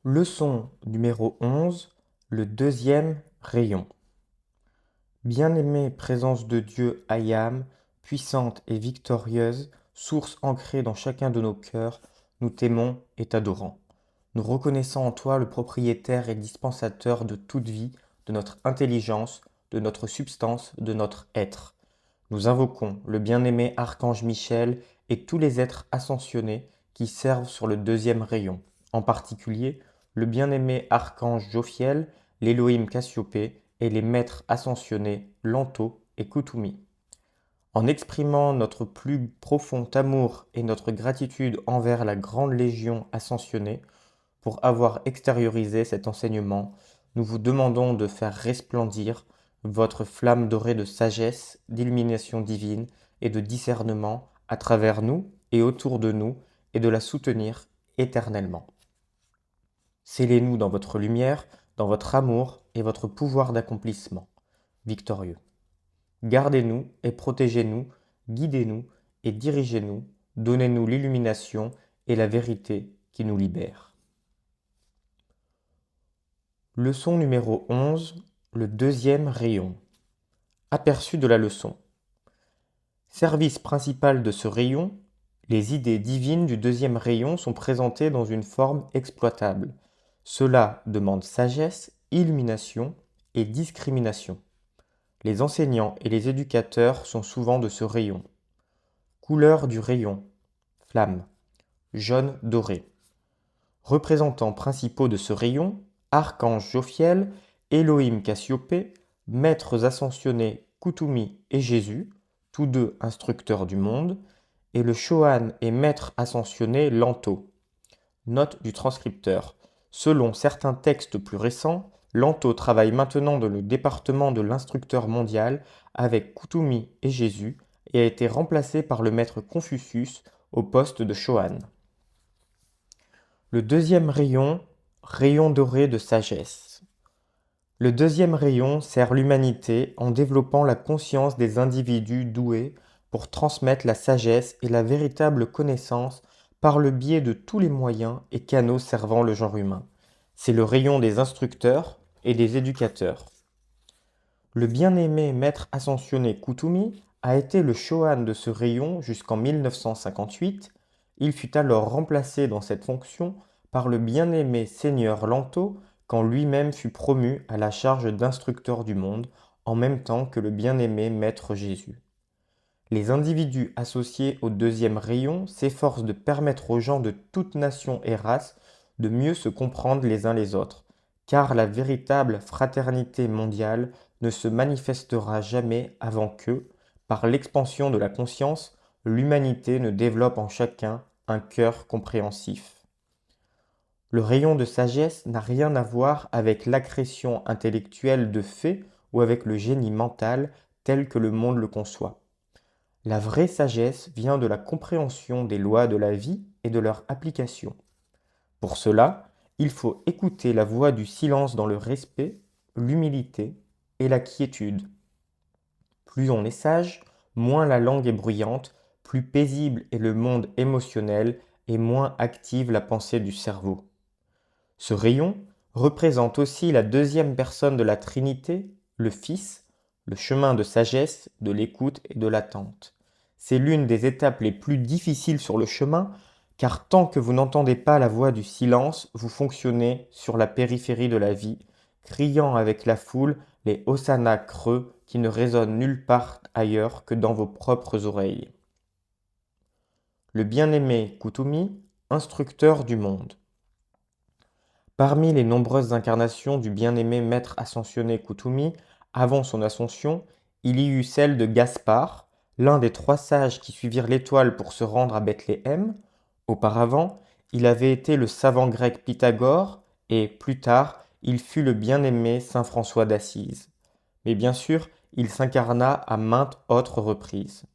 Leçon numéro 11, le deuxième rayon. Bien-aimée présence de Dieu Ayam, puissante et victorieuse, source ancrée dans chacun de nos cœurs, nous t'aimons et t'adorons. Nous reconnaissons en toi le propriétaire et dispensateur de toute vie, de notre intelligence, de notre substance, de notre être. Nous invoquons le bien-aimé archange Michel et tous les êtres ascensionnés qui servent sur le deuxième rayon, en particulier le bien-aimé archange Jophiel, l'Élohim Cassiopée et les maîtres ascensionnés Lanto et Kutumi. En exprimant notre plus profond amour et notre gratitude envers la grande légion ascensionnée pour avoir extériorisé cet enseignement, nous vous demandons de faire resplendir votre flamme dorée de sagesse, d'illumination divine et de discernement à travers nous et autour de nous et de la soutenir éternellement. Scellez-nous dans votre lumière, dans votre amour et votre pouvoir d'accomplissement victorieux. Gardez-nous et protégez-nous, guidez-nous et dirigez-nous, donnez-nous l'illumination et la vérité qui nous libère. Leçon numéro 11, le deuxième rayon. Aperçu de la leçon. Service principal de ce rayon, les idées divines du deuxième rayon sont présentées dans une forme exploitable. Cela demande sagesse, illumination et discrimination. Les enseignants et les éducateurs sont souvent de ce rayon. Couleur du rayon. Flamme. Jaune doré. Représentants principaux de ce rayon, Archange Jophiel, Elohim Cassiopée, maîtres ascensionnés Kutumi et Jésus, tous deux instructeurs du monde, et le Shohan et maître ascensionné Lanto. Note du transcripteur. Selon certains textes plus récents, Lanto travaille maintenant dans le département de l'instructeur mondial avec Kutumi et Jésus et a été remplacé par le maître Confucius au poste de Shohan. Le deuxième rayon, rayon doré de sagesse. Le deuxième rayon sert l'humanité en développant la conscience des individus doués pour transmettre la sagesse et la véritable connaissance par le biais de tous les moyens et canaux servant le genre humain. C'est le rayon des instructeurs et des éducateurs. Le bien-aimé maître ascensionné Kutumi a été le Shohan de ce rayon jusqu'en 1958. Il fut alors remplacé dans cette fonction par le bien-aimé seigneur Lanto quand lui-même fut promu à la charge d'instructeur du monde en même temps que le bien-aimé maître Jésus. Les individus associés au deuxième rayon s'efforcent de permettre aux gens de toute nation et race de mieux se comprendre les uns les autres, car la véritable fraternité mondiale ne se manifestera jamais avant que, par l'expansion de la conscience, l'humanité ne développe en chacun un cœur compréhensif. Le rayon de sagesse n'a rien à voir avec l'accrétion intellectuelle de faits ou avec le génie mental tel que le monde le conçoit. La vraie sagesse vient de la compréhension des lois de la vie et de leur application. Pour cela, il faut écouter la voix du silence dans le respect, l'humilité et la quiétude. Plus on est sage, moins la langue est bruyante, plus paisible est le monde émotionnel et moins active la pensée du cerveau. Ce rayon représente aussi la deuxième personne de la Trinité, le Fils, le chemin de sagesse, de l'écoute et de l'attente. C'est l'une des étapes les plus difficiles sur le chemin, car tant que vous n'entendez pas la voix du silence, vous fonctionnez sur la périphérie de la vie, criant avec la foule les hosannas creux qui ne résonnent nulle part ailleurs que dans vos propres oreilles. Le bien-aimé Kutumi, instructeur du monde. Parmi les nombreuses incarnations du bien-aimé maître ascensionné Kutumi, avant son ascension, il y eut celle de Gaspard, l'un des trois sages qui suivirent l'étoile pour se rendre à Bethléem. Auparavant, il avait été le savant grec Pythagore et, plus tard, il fut le bien-aimé saint François d'Assise. Mais bien sûr, il s'incarna à maintes autres reprises.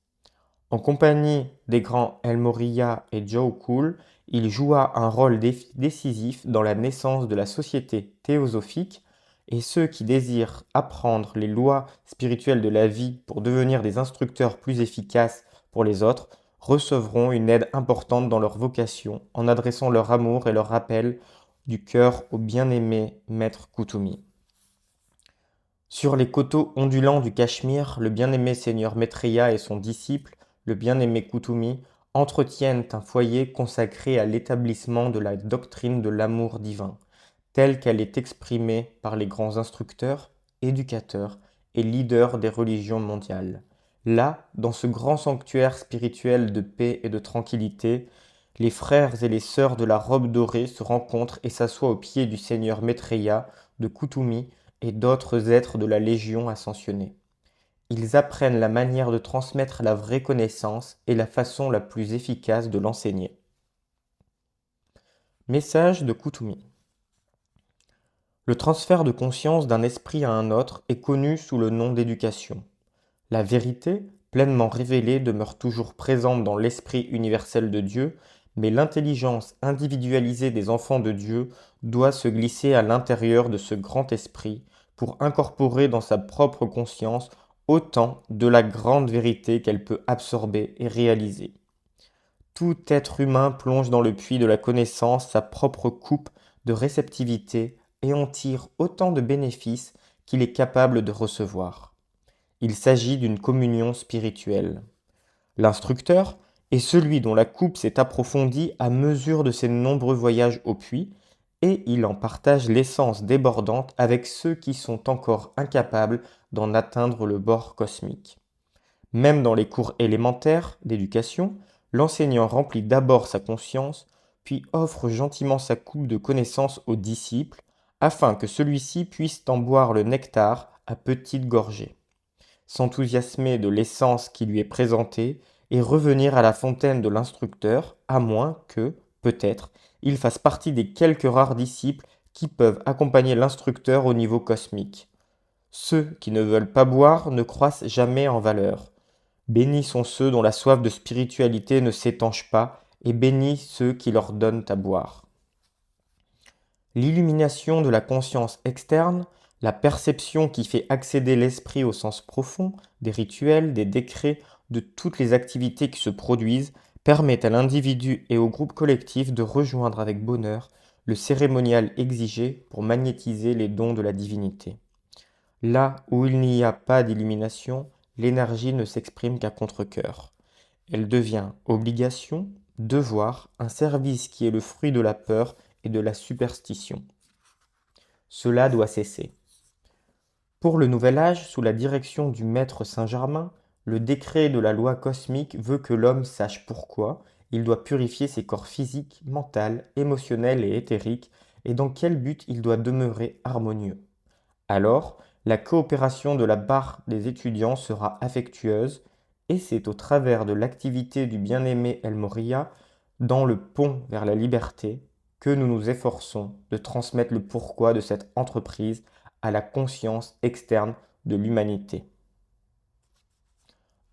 En compagnie des grands El Morya et Joe Cool, il joua un rôle décisif dans la naissance de la société théosophique, et ceux qui désirent apprendre les lois spirituelles de la vie pour devenir des instructeurs plus efficaces pour les autres recevront une aide importante dans leur vocation en adressant leur amour et leur rappel du cœur au bien-aimé maître Koutoumi. Sur les coteaux ondulants du Cachemire, le bien-aimé seigneur Maitreya et son disciple, le bien-aimé Koutoumi, entretiennent un foyer consacré à l'établissement de la doctrine de l'amour divin, telle qu'elle est exprimée par les grands instructeurs, éducateurs et leaders des religions mondiales. Là, dans ce grand sanctuaire spirituel de paix et de tranquillité, les frères et les sœurs de la robe dorée se rencontrent et s'assoient aux pieds du seigneur Maitreya, de Koutoumi et d'autres êtres de la Légion ascensionnée. Ils apprennent la manière de transmettre la vraie connaissance et la façon la plus efficace de l'enseigner. Message de Koutoumi. Le transfert de conscience d'un esprit à un autre est connu sous le nom d'éducation. La vérité, pleinement révélée, demeure toujours présente dans l'esprit universel de Dieu, mais l'intelligence individualisée des enfants de Dieu doit se glisser à l'intérieur de ce grand esprit pour incorporer dans sa propre conscience autant de la grande vérité qu'elle peut absorber et réaliser. Tout être humain plonge dans le puits de la connaissance sa propre coupe de réceptivité et en tire autant de bénéfices qu'il est capable de recevoir. Il s'agit d'une communion spirituelle. L'instructeur est celui dont la coupe s'est approfondie à mesure de ses nombreux voyages au puits, et il en partage l'essence débordante avec ceux qui sont encore incapables d'en atteindre le bord cosmique. Même dans les cours élémentaires d'éducation, l'enseignant remplit d'abord sa conscience, puis offre gentiment sa coupe de connaissances au disciple, afin que celui-ci puisse en boire le nectar à petites gorgées, s'enthousiasmer de l'essence qui lui est présentée et revenir à la fontaine de l'instructeur, à moins que, peut-être, il fasse partie des quelques rares disciples qui peuvent accompagner l'instructeur au niveau cosmique. Ceux qui ne veulent pas boire ne croissent jamais en valeur. Bénis sont ceux dont la soif de spiritualité ne s'étanche pas, et bénis ceux qui leur donnent à boire. L'illumination de la conscience externe, la perception qui fait accéder l'esprit au sens profond des rituels, des décrets, de toutes les activités qui se produisent, permet à l'individu et au groupe collectif de rejoindre avec bonheur le cérémonial exigé pour magnétiser les dons de la divinité. Là où il n'y a pas d'illumination, l'énergie ne s'exprime qu'à contre-cœur. Elle devient obligation, devoir, un service qui est le fruit de la peur et de la superstition. Cela doit cesser. Pour le nouvel âge, sous la direction du maître Saint-Germain, le décret de la loi cosmique veut que l'homme sache pourquoi il doit purifier ses corps physiques, mental, émotionnel et éthérique, et dans quel but il doit demeurer harmonieux. Alors, la coopération de la barre des étudiants sera affectueuse, et c'est au travers de l'activité du bien-aimé El Morya, dans le pont vers la liberté, que nous nous efforçons de transmettre le pourquoi de cette entreprise à la conscience externe de l'humanité.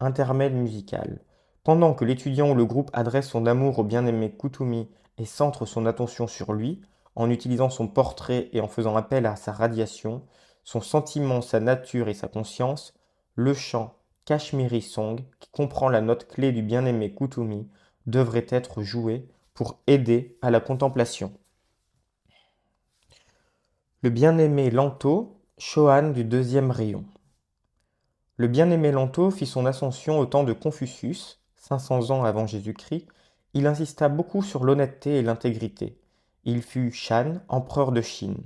Intermède musical. Pendant que l'étudiant ou le groupe adresse son amour au bien-aimé Koutoumi et centre son attention sur lui, en utilisant son portrait et en faisant appel à sa radiation, son sentiment, sa nature et sa conscience, le chant Kashmiri Song, qui comprend la note clé du bien-aimé Koutoumi, devrait être joué pour aider à la contemplation. Le bien-aimé Lanto, Chohan du deuxième rayon. Le bien-aimé Lanto fit son ascension au temps de Confucius, 500 ans avant Jésus-Christ. Il insista beaucoup sur l'honnêteté et l'intégrité. Il fut Shan, empereur de Chine.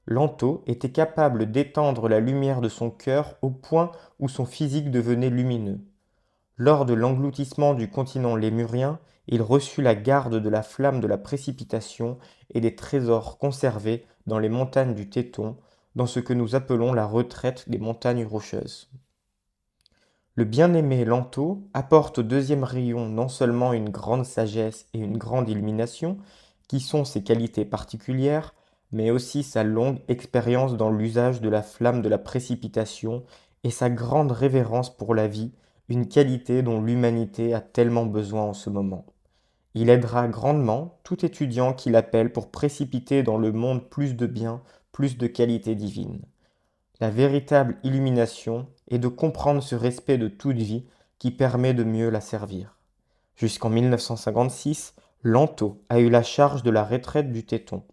Lanto était capable d'étendre la lumière de son cœur au point où son physique devenait lumineux. Lors de l'engloutissement du continent lémurien, il reçut la garde de la flamme de la précipitation et des trésors conservés dans les montagnes du Téton, dans ce que nous appelons la retraite des montagnes rocheuses. Le bien-aimé Lanto apporte au deuxième rayon non seulement une grande sagesse et une grande illumination, qui sont ses qualités particulières, mais aussi sa longue expérience dans l'usage de la flamme de la précipitation et sa grande révérence pour la vie, une qualité dont l'humanité a tellement besoin en ce moment. Il aidera grandement tout étudiant qui l'appelle pour précipiter dans le monde plus de bien, plus de qualités divines. La véritable illumination est de comprendre ce respect de toute vie qui permet de mieux la servir. Jusqu'en 1956, Lanto a eu la charge de la retraite du Téton.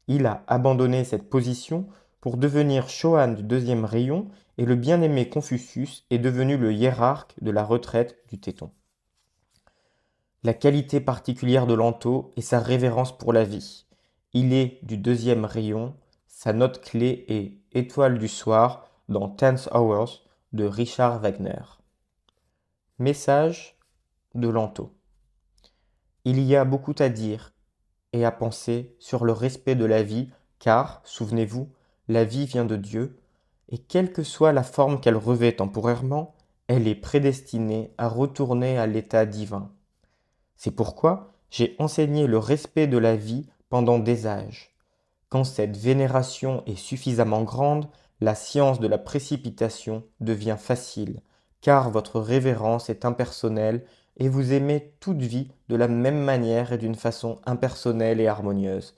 Il a abandonné cette position pour devenir Shohan du deuxième rayon et le bien-aimé Confucius est devenu le hiérarque de la retraite du Téton. La qualité particulière de Lanto est sa révérence pour la vie. Il est du deuxième rayon, sa note clé est Étoile du soir dans Tenth Hours de Richard Wagner. Message de Lanto. Il y a beaucoup à dire et à penser sur le respect de la vie, car, souvenez-vous, la vie vient de Dieu, et quelle que soit la forme qu'elle revêt temporairement, elle est prédestinée à retourner à l'état divin. C'est pourquoi j'ai enseigné le respect de la vie pendant des âges. Quand cette vénération est suffisamment grande, la science de la précipitation devient facile, car votre révérence est impersonnelle et vous aimez toute vie de la même manière et d'une façon impersonnelle et harmonieuse.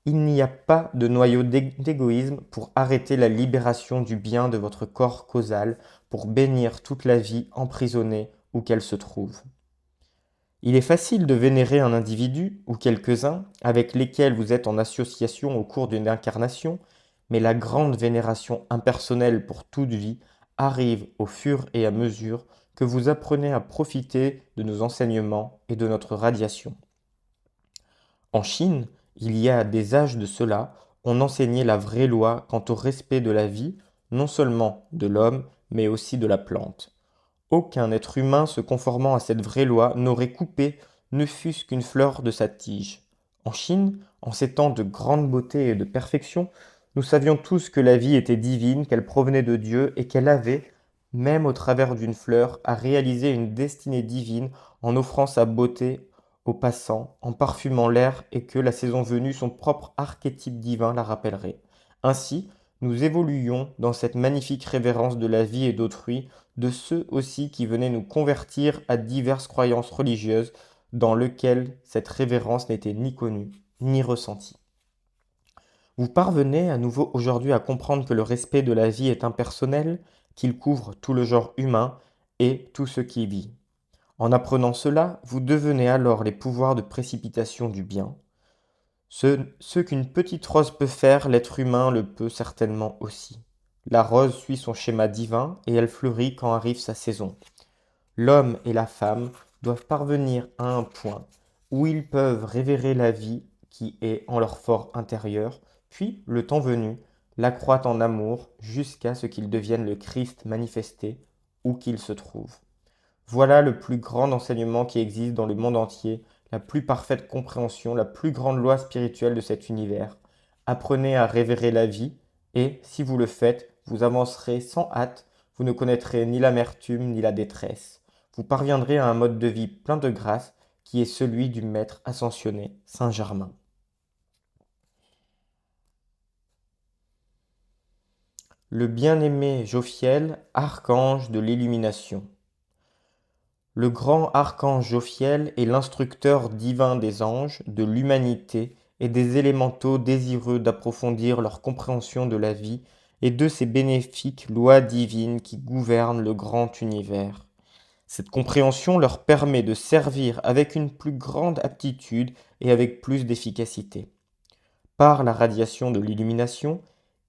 Il n'y a pas de noyau d'égoïsme pour arrêter la libération du bien de votre corps causal, pour bénir toute la vie emprisonnée où qu'elle se trouve. Il est facile de vénérer un individu, ou quelques-uns, avec lesquels vous êtes en association au cours d'une incarnation, mais la grande vénération impersonnelle pour toute vie arrive au fur et à mesure que vous apprenez à profiter de nos enseignements et de notre radiation. En Chine, il y a des âges de cela, on enseignait la vraie loi quant au respect de la vie, non seulement de l'homme, mais aussi de la plante. Aucun être humain se conformant à cette vraie loi n'aurait coupé ne fût-ce qu'une fleur de sa tige. En Chine, en ces temps de grande beauté et de perfection, nous savions tous que la vie était divine, qu'elle provenait de Dieu et qu'elle avait, même au travers d'une fleur, à réaliser une destinée divine en offrant sa beauté aux passants, en parfumant l'air et que, la saison venue, son propre archétype divin la rappellerait. Ainsi, nous évoluions dans cette magnifique révérence de la vie et d'autrui, de ceux aussi qui venaient nous convertir à diverses croyances religieuses dans lesquelles cette révérence n'était ni connue ni ressentie. Vous parvenez à nouveau aujourd'hui à comprendre que le respect de la vie est impersonnel, qu'il couvre tout le genre humain et tout ce qui vit. En apprenant cela, vous devenez alors les pouvoirs de précipitation du bien. Ce qu'une petite rose peut faire, l'être humain le peut certainement aussi. La rose suit son schéma divin et elle fleurit quand arrive sa saison. L'homme et la femme doivent parvenir à un point où ils peuvent révérer la vie qui est en leur fort intérieur, puis, le temps venu, l'accroître en amour jusqu'à ce qu'ils deviennent le Christ manifesté où qu'il se trouve. Voilà le plus grand enseignement qui existe dans le monde entier, la plus parfaite compréhension, la plus grande loi spirituelle de cet univers. Apprenez à révérer la vie, et, si vous le faites, vous avancerez sans hâte, vous ne connaîtrez ni l'amertume ni la détresse. Vous parviendrez à un mode de vie plein de grâce, qui est celui du Maître ascensionné, Saint Germain. Le bien-aimé Jophiel, archange de l'illumination. Le grand archange Jophiel est l'instructeur divin des anges, de l'humanité et des élémentaux désireux d'approfondir leur compréhension de la vie et de ces bénéfiques lois divines qui gouvernent le grand univers. Cette compréhension leur permet de servir avec une plus grande aptitude et avec plus d'efficacité. Par la radiation de l'illumination,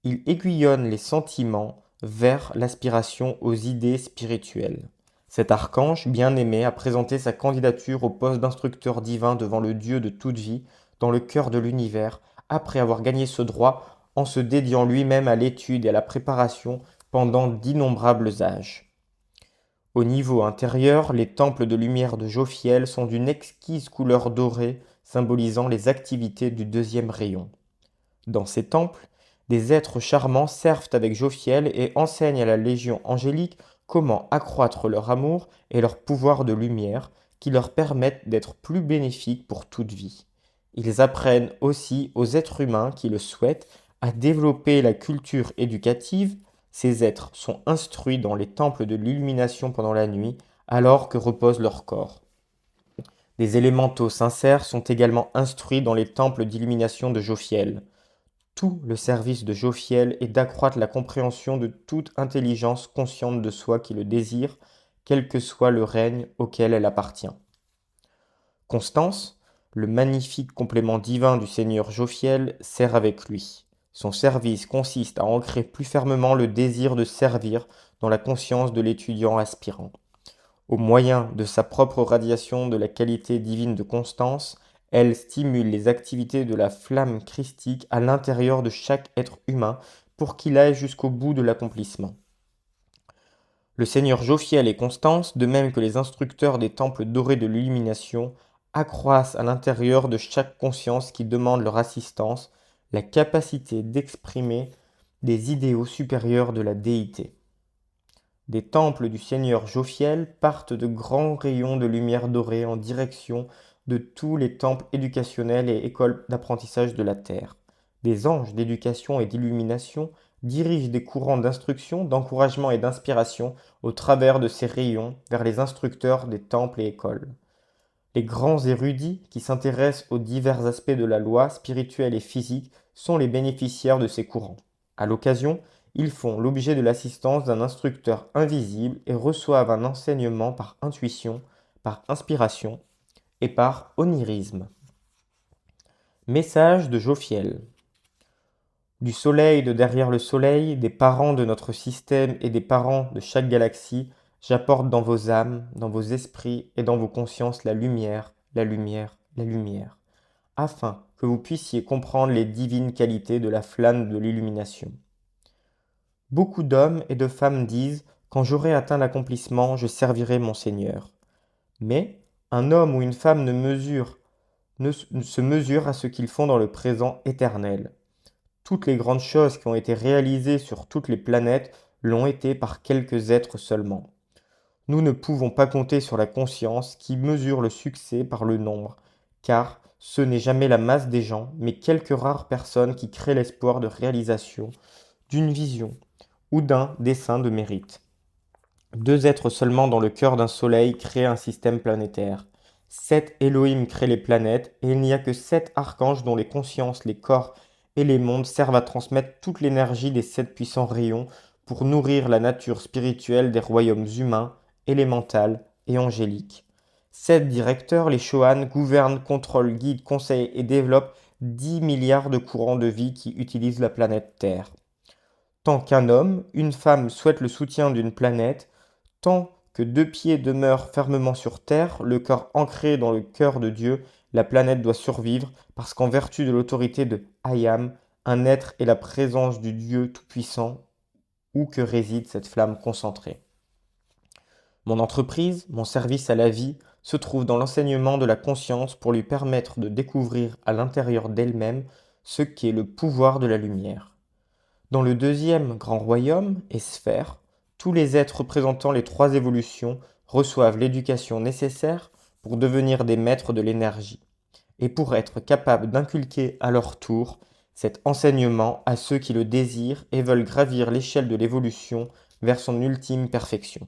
il aiguillonne les sentiments vers l'aspiration aux idées spirituelles. Cet archange bien-aimé a présenté sa candidature au poste d'instructeur divin devant le Dieu de toute vie, dans le cœur de l'univers, après avoir gagné ce droit en se dédiant lui-même à l'étude et à la préparation pendant d'innombrables âges. Au niveau intérieur, les temples de lumière de Jophiel sont d'une exquise couleur dorée, symbolisant les activités du deuxième rayon. Dans ces temples, des êtres charmants servent avec Jophiel et enseignent à la légion angélique comment accroître leur amour et leur pouvoir de lumière qui leur permettent d'être plus bénéfiques pour toute vie. Ils apprennent aussi aux êtres humains qui le souhaitent à développer la culture éducative. Ces êtres sont instruits dans les temples de l'illumination pendant la nuit, alors que repose leur corps. Les élémentaux sincères sont également instruits dans les temples d'illumination de Jophiel. Tout le service de Jophiel est d'accroître la compréhension de toute intelligence consciente de soi qui le désire, quel que soit le règne auquel elle appartient. Constance, Le magnifique complément divin du seigneur Jophiel sert avec lui. Son service consiste à ancrer plus fermement le désir de servir dans la conscience de l'étudiant aspirant. Au moyen de sa propre radiation de la qualité divine de constance, elle stimule les activités de la flamme christique à l'intérieur de chaque être humain pour qu'il aille jusqu'au bout de l'accomplissement. Le seigneur Jophiel et Constance, de même que les instructeurs des temples dorés de l'illumination, accroissent à l'intérieur de chaque conscience qui demande leur assistance la capacité d'exprimer des idéaux supérieurs de la déité. Des temples du seigneur Jophiel partent de grands rayons de lumière dorée en direction de tous les temples éducationnels et écoles d'apprentissage de la terre. Des anges d'éducation et d'illumination dirigent des courants d'instruction, d'encouragement et d'inspiration au travers de ces rayons vers les instructeurs des temples et écoles. Les grands érudits qui s'intéressent aux divers aspects de la loi spirituelle et physique sont les bénéficiaires de ces courants. À l'occasion, ils font l'objet de l'assistance d'un instructeur invisible et reçoivent un enseignement par intuition, par inspiration et par onirisme. Message de Jophiel. Du soleil de derrière le soleil, des parents de notre système et des parents de chaque galaxie, j'apporte dans vos âmes, dans vos esprits et dans vos consciences la lumière, la lumière, la lumière, afin que vous puissiez comprendre les divines qualités de la flamme de l'illumination. Beaucoup d'hommes et de femmes disent « Quand j'aurai atteint l'accomplissement, je servirai mon Seigneur ». Mais un homme ou une femme ne se mesure à ce qu'ils font dans le présent éternel. Toutes les grandes choses qui ont été réalisées sur toutes les planètes l'ont été par quelques êtres seulement. Nous ne pouvons pas compter sur la conscience qui mesure le succès par le nombre, car ce n'est jamais la masse des gens, mais quelques rares personnes qui créent l'espoir de réalisation d'une vision ou d'un dessein de mérite. 2 êtres seulement dans le cœur d'un soleil créent un système planétaire. 7 Elohim créent les planètes, et il n'y a que 7 archanges dont les consciences, les corps et les mondes servent à transmettre toute l'énergie des 7 puissants rayons pour nourrir la nature spirituelle des royaumes humains, élémental et angéliques. 7 directeurs, les Chohan, gouvernent, contrôlent, guident, conseillent et développent 10 milliards de courants de vie qui utilisent la planète Terre. Tant qu'un homme, une femme souhaitent le soutien d'une planète, tant que 2 pieds demeurent fermement sur terre, le corps ancré dans le cœur de Dieu, la planète doit survivre parce qu'en vertu de l'autorité de Hayam, un être est la présence du Dieu Tout-Puissant où que réside cette flamme concentrée. Mon entreprise, mon service à la vie, se trouve dans l'enseignement de la conscience pour lui permettre de découvrir à l'intérieur d'elle-même ce qu'est le pouvoir de la lumière. Dans le deuxième grand royaume et sphère, tous les êtres représentant les 3 évolutions reçoivent l'éducation nécessaire pour devenir des maîtres de l'énergie et pour être capables d'inculquer à leur tour cet enseignement à ceux qui le désirent et veulent gravir l'échelle de l'évolution vers son ultime perfection.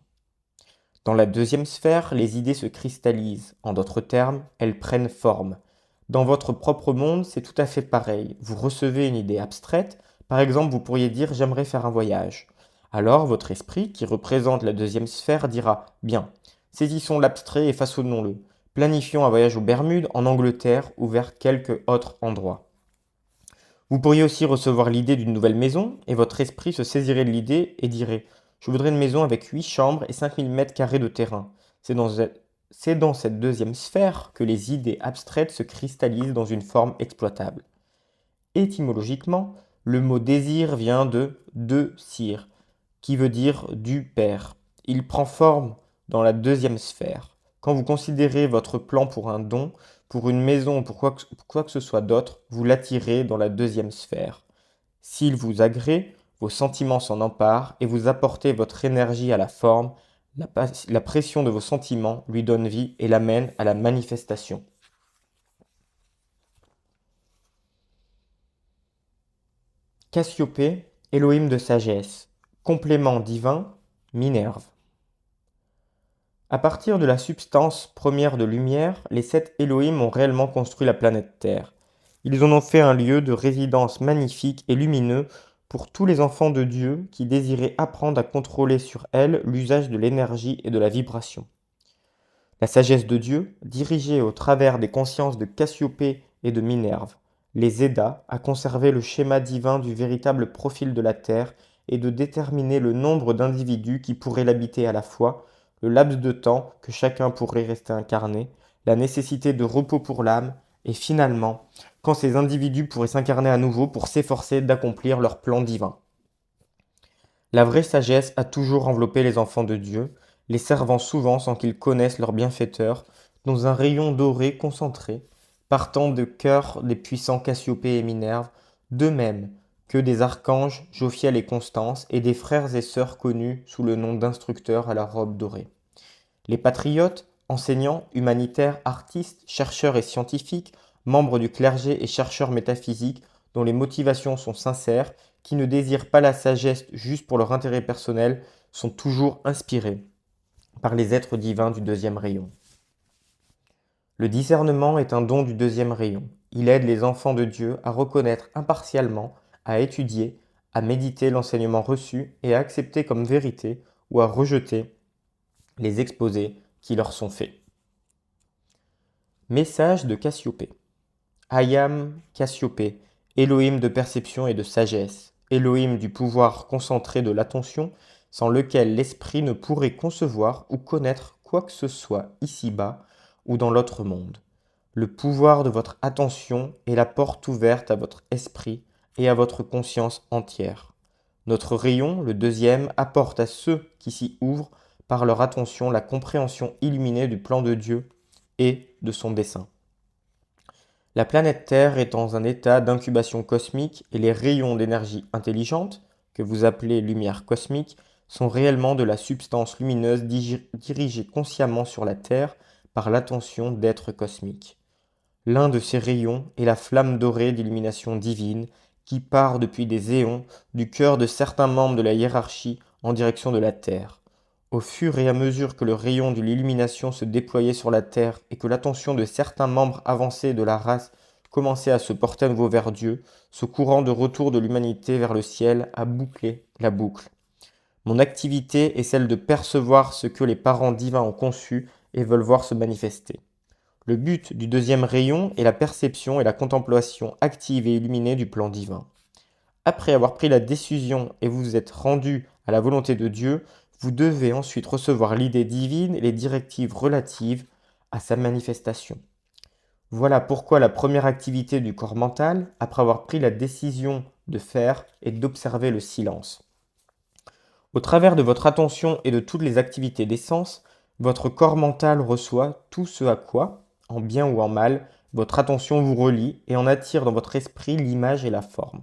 Dans la deuxième sphère, les idées se cristallisent, en d'autres termes, elles prennent forme. Dans votre propre monde, c'est tout à fait pareil. Vous recevez une idée abstraite, par exemple, vous pourriez dire « j'aimerais faire un voyage ». Alors, votre esprit, qui représente la deuxième sphère, dira « bien, saisissons l'abstrait et façonnons-le. Planifions un voyage aux Bermudes, en Angleterre ou vers quelque autre endroit ». Vous pourriez aussi recevoir l'idée d'une nouvelle maison, et votre esprit se saisirait de l'idée et dirait « je voudrais une maison avec 8 chambres et 5000 mètres carrés de terrain ». C'est dans cette deuxième sphère que les idées abstraites se cristallisent dans une forme exploitable. Étymologiquement, le mot désir vient de sir, qui veut dire du père. Il prend forme dans la deuxième sphère. Quand vous considérez votre plan pour un don, pour une maison ou pour quoi que ce soit d'autre, vous l'attirez dans la deuxième sphère. S'il vous agrée, vos sentiments s'en emparent et vous apportez votre énergie à la forme. La pression de vos sentiments lui donne vie et l'amène à la manifestation. Cassiopée, Elohim de sagesse, complément divin, Minerve. À partir de la substance première de lumière, les 7 Elohim ont réellement construit la planète Terre. Ils en ont fait un lieu de résidence magnifique et lumineux pour tous les enfants de Dieu qui désiraient apprendre à contrôler sur elle l'usage de l'énergie et de la vibration. La sagesse de Dieu, dirigée au travers des consciences de Cassiopée et de Minerve, les aida à conserver le schéma divin du véritable profil de la Terre et de déterminer le nombre d'individus qui pourraient l'habiter à la fois, le laps de temps que chacun pourrait rester incarné, la nécessité de repos pour l'âme, et finalement, quand ces individus pourraient s'incarner à nouveau pour s'efforcer d'accomplir leur plan divin. La vraie sagesse a toujours enveloppé les enfants de Dieu, les servant souvent sans qu'ils connaissent leur bienfaiteur, dans un rayon doré concentré, partant de cœur des puissants Cassiopée et Minerve, d'eux-mêmes que des archanges Jophiel et Constance et des frères et sœurs connus sous le nom d'instructeurs à la robe dorée. Les patriotes, enseignants, humanitaires, artistes, chercheurs et scientifiques, membres du clergé et chercheurs métaphysiques dont les motivations sont sincères, qui ne désirent pas la sagesse juste pour leur intérêt personnel, sont toujours inspirés par les êtres divins du deuxième rayon. Le discernement est un don du deuxième rayon. Il aide les enfants de Dieu à reconnaître impartialement, à étudier, à méditer l'enseignement reçu et à accepter comme vérité ou à rejeter les exposés qui leur sont faits. Message de Cassiopée. Ayam Cassiopée, Elohim de perception et de sagesse, Elohim du pouvoir concentré de l'attention, sans lequel l'esprit ne pourrait concevoir ou connaître quoi que ce soit ici-bas ou dans l'autre monde. Le pouvoir de votre attention est la porte ouverte à votre esprit et à votre conscience entière. Notre rayon, le deuxième, apporte à ceux qui s'y ouvrent par leur attention la compréhension illuminée du plan de Dieu et de son dessein. La planète Terre est dans un état d'incubation cosmique et les rayons d'énergie intelligente, que vous appelez lumière cosmique, sont réellement de la substance lumineuse dirigée consciemment sur la Terre par l'attention d'êtres cosmiques. L'un de ces rayons est la flamme dorée d'illumination divine qui part depuis des éons du cœur de certains membres de la hiérarchie en direction de la Terre. Au fur et à mesure que le rayon de l'illumination se déployait sur la Terre et que l'attention de certains membres avancés de la race commençait à se porter à nouveau vers Dieu, ce courant de retour de l'humanité vers le ciel a bouclé la boucle. Mon activité est celle de percevoir ce que les parents divins ont conçu et veulent voir se manifester. Le but du deuxième rayon est la perception et la contemplation active et illuminée du plan divin. Après avoir pris la décision et vous êtes rendu à la volonté de Dieu, vous devez ensuite recevoir l'idée divine et les directives relatives à sa manifestation. Voilà pourquoi la première activité du corps mental, après avoir pris la décision de faire, est d'observer le silence. Au travers de votre attention et de toutes les activités des sens, votre corps mental reçoit tout ce à quoi, en bien ou en mal, votre attention vous relie et en attire dans votre esprit l'image et la forme.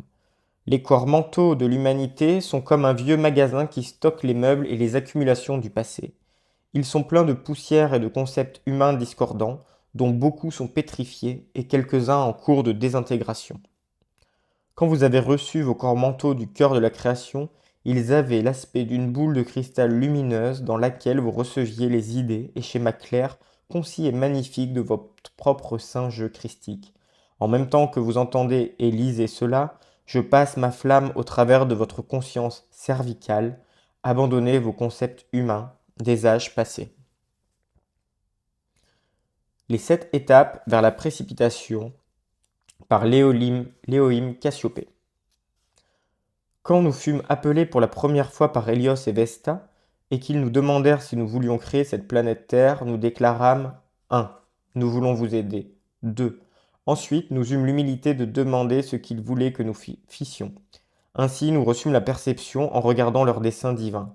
Les corps mentaux de l'humanité sont comme un vieux magasin qui stocke les meubles et les accumulations du passé. Ils sont pleins de poussière et de concepts humains discordants, dont beaucoup sont pétrifiés et quelques-uns en cours de désintégration. Quand vous avez reçu vos corps mentaux du cœur de la création, ils avaient l'aspect d'une boule de cristal lumineuse dans laquelle vous receviez les idées et schémas clairs, concis et magnifiques de votre propre saint jeu christique. En même temps que vous entendez et lisez cela, je passe ma flamme au travers de votre conscience cervicale. Abandonnez vos concepts humains des âges passés. Les 7 étapes vers la précipitation par Léoïm Cassiopée. Quand nous fûmes appelés pour la première fois par Hélios et Vesta, et qu'ils nous demandèrent si nous voulions créer cette planète Terre, nous déclarâmes 1. Nous voulons vous aider. 2. Ensuite, nous eûmes l'humilité de demander ce qu'ils voulaient que nous fissions. Ainsi, nous reçûmes la perception en regardant leur dessein divin.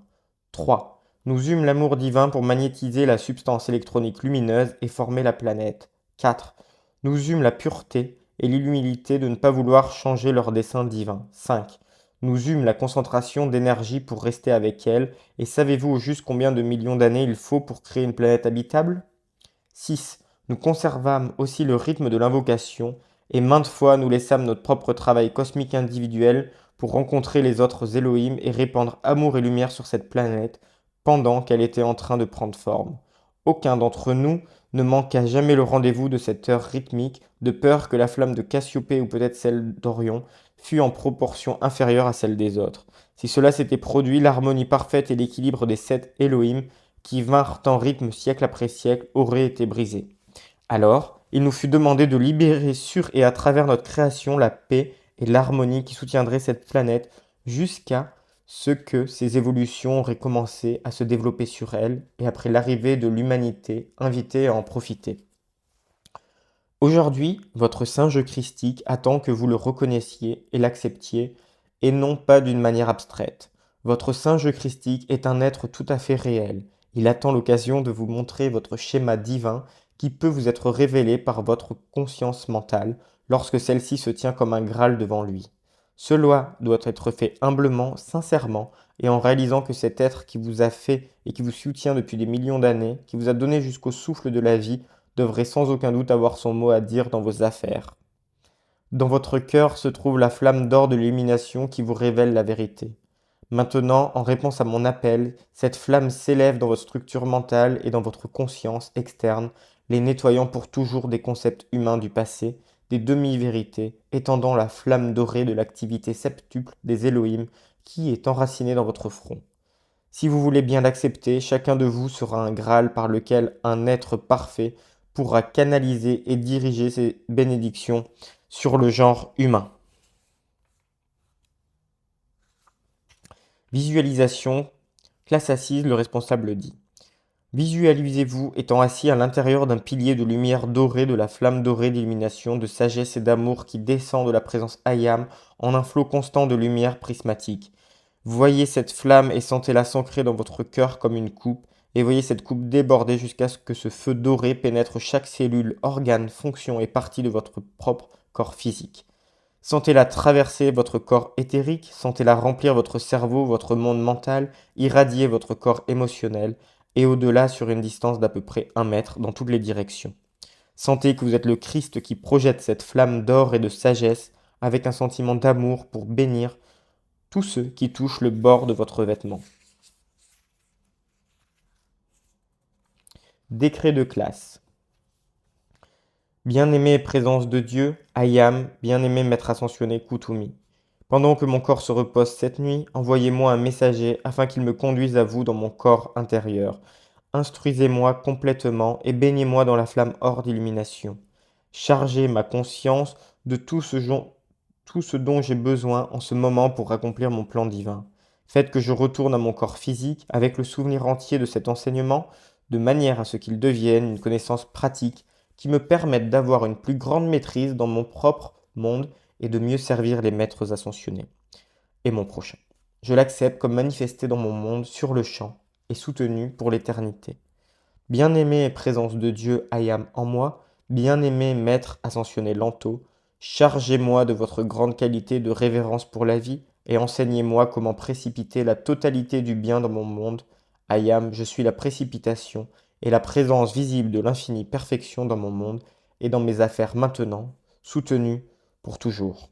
3. Nous eûmes l'amour divin pour magnétiser la substance électronique lumineuse et former la planète. 4. Nous eûmes la pureté et l'humilité de ne pas vouloir changer leur dessein divin. 5. Nous eûmes la concentration d'énergie pour rester avec elle, et savez-vous au juste combien de millions d'années il faut pour créer une planète habitable ? 6. Nous conservâmes aussi le rythme de l'invocation, et maintes fois nous laissâmes notre propre travail cosmique individuel pour rencontrer les autres Elohim et répandre amour et lumière sur cette planète pendant qu'elle était en train de prendre forme. Aucun d'entre nous ne manqua jamais le rendez-vous de cette heure rythmique, de peur que la flamme de Cassiopée ou peut-être celle d'Orion fût en proportion inférieure à celle des autres. Si cela s'était produit, l'harmonie parfaite et l'équilibre des 7 Elohim qui vinrent en rythme siècle après siècle, auraient été brisés. Alors, il nous fut demandé de libérer sur et à travers notre création la paix et l'harmonie qui soutiendraient cette planète jusqu'à ce que ces évolutions auraient commencé à se développer sur elle et après l'arrivée de l'humanité invitée à en profiter. Aujourd'hui, votre saint jeu christique attend que vous le reconnaissiez et l'acceptiez, et non pas d'une manière abstraite. Votre saint jeu christique est un être tout à fait réel. Il attend l'occasion de vous montrer votre schéma divin qui peut vous être révélé par votre conscience mentale lorsque celle-ci se tient comme un Graal devant lui. Cela doit être fait humblement, sincèrement, et en réalisant que cet être qui vous a fait et qui vous soutient depuis des millions d'années, qui vous a donné jusqu'au souffle de la vie, devrait sans aucun doute avoir son mot à dire dans vos affaires. Dans votre cœur se trouve la flamme d'or de l'illumination qui vous révèle la vérité. Maintenant, en réponse à mon appel, cette flamme s'élève dans votre structure mentale et dans votre conscience externe, les nettoyant pour toujours des concepts humains du passé, des demi-vérités, étendant la flamme dorée de l'activité septuple des Elohim qui est enracinée dans votre front. Si vous voulez bien l'accepter, chacun de vous sera un Graal par lequel un être parfait pourra canaliser et diriger ses bénédictions sur le genre humain. Visualisation. Classe assise, le responsable dit. Visualisez-vous étant assis à l'intérieur d'un pilier de lumière dorée de la flamme dorée d'illumination, de sagesse et d'amour qui descend de la présence Ayam en un flot constant de lumière prismatique. Voyez cette flamme et sentez-la s'ancrer dans votre cœur comme une coupe, et voyez cette coupe déborder jusqu'à ce que ce feu doré pénètre chaque cellule, organe, fonction et partie de votre propre corps physique. Sentez-la traverser votre corps éthérique, sentez-la remplir votre cerveau, votre monde mental, irradier votre corps émotionnel, et au-delà sur une distance d'à peu près 1 mètre dans toutes les directions. Sentez que vous êtes le Christ qui projette cette flamme d'or et de sagesse avec un sentiment d'amour pour bénir tous ceux qui touchent le bord de votre vêtement. Décret de classe. Bien-aimé présence de Dieu, Ayam, bien-aimé maître ascensionné Kutumi. Pendant que mon corps se repose cette nuit, envoyez-moi un messager afin qu'il me conduise à vous dans mon corps intérieur. Instruisez-moi complètement et baignez-moi dans la flamme hors d'illumination. Chargez ma conscience de tout ce dont j'ai besoin en ce moment pour accomplir mon plan divin. Faites que je retourne à mon corps physique avec le souvenir entier de cet enseignement, de manière à ce qu'il devienne une connaissance pratique qui me permette d'avoir une plus grande maîtrise dans mon propre monde et de mieux servir les maîtres ascensionnés et mon prochain. Je l'accepte comme manifesté dans mon monde sur le champ et soutenu pour l'éternité. Bien-aimé et présence de Dieu Ayam en moi, bien-aimé maître ascensionné Lanto, chargez-moi de votre grande qualité de révérence pour la vie et enseignez-moi comment précipiter la totalité du bien dans mon monde. Ayam, je suis la précipitation et la présence visible de l'infinie perfection dans mon monde et dans mes affaires maintenant, soutenue pour toujours.